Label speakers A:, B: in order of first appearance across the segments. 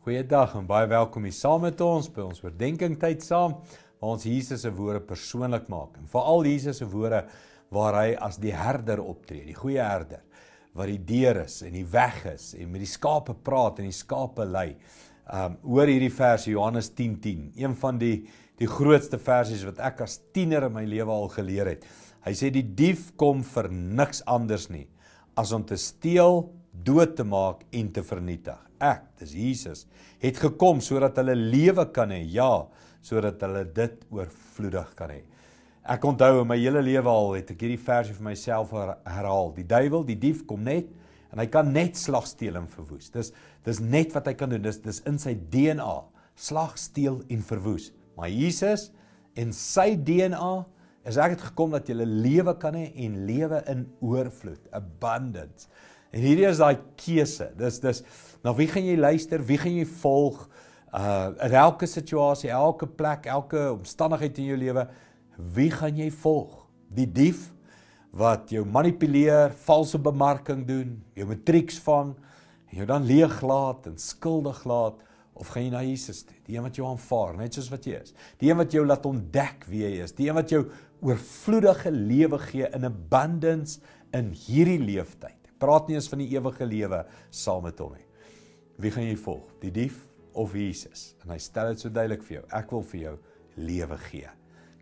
A: Goeiedag en baie welkom hier saam met ons by ons oordenkingtyd saam, waar ons Jesus se woorde persoonlik maak. En veral Jesus se woorde waar hy as die herder optree, die goeie herder, wat die deur is en die weg is en met die skape praat en die skape lei. Hoor hierdie vers Johannes 10:10, een van die grootste versies wat ek as tiener in my lewe al geleer het. Hy sê die dief kom vir niks anders nie as om te steel, dood te maak en te vernietig. Ek, dis Jesus, het gekom sodat hulle lewe kan hê, ja, sodat hulle dit oorvloedig kan hê. Ek onthou in my hele lewe al het ek hierdie versie vir myself herhaal. Die duiwel, die dief kom net en hy kan net slag, steel en verwoes. Dis net wat hy kan doen. Dis in sy DNA. Slag, steel en verwoes. Maar Jesus en sy DNA is ek het gekom dat jy lewe kan hê en lewe in oorvloed, abundance. En hierdie is daai keuse. Dis na wie gaan jy luister? Wie gaan jy volg? In elke situasie, elke plek, elke omstandigheid in jou lewe, wie gaan jy volg? Die dief wat jou manipuleer, valse bemarking doen, jou matrieks vang en jou dan leeglaat en skuldig laat, of gaan jy na Jesus toe? Die een wat jou aanvaar, net soos wat jy is. Die een wat jou laat ontdek wie jy is. Die een wat jou oorvloedige lewe gee in abundance in hierdie leeftyd. Praat nie eens van die ewige lewe saam met hom nie. Wie gaan jy volg? Die dief of Jesus? En hy stel dit so duidelik vir jou. Ek wil vir jou lewe gee.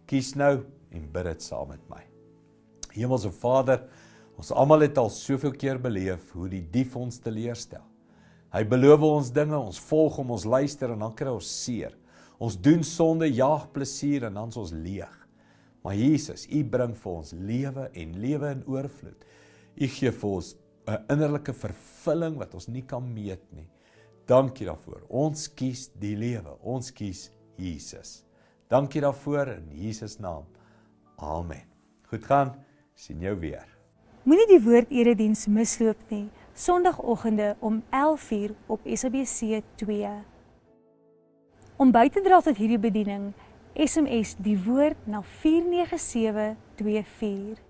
A: Kies nou en bid dit saam met my. Hemelse Vader, ons almal het al soveel keer beleef hoe die dief ons teleurstel. Hy beloof ons dinge, ons volg hom, ons luister en dan kry ons seer. Ons doen sonde, jaag plesier en dan is ons leeg. Maar Jesus, U bring vir ons lewe en lewe in oorvloed. U gee vir ons 'n innerlike vervulling wat ons nie kan meet nie. Dankie daarvoor. Ons kies die lewe. Ons kies Jesus. Dankie daarvoor in Jesus naam. Amen. Goed gaan. Sien jou weer.
B: Moenie die woord-erediens misloop nie. Sondagoggende om 11:00 op SABC 2. Om by te dra tot hierdie bediening, SMS die woord na 49724.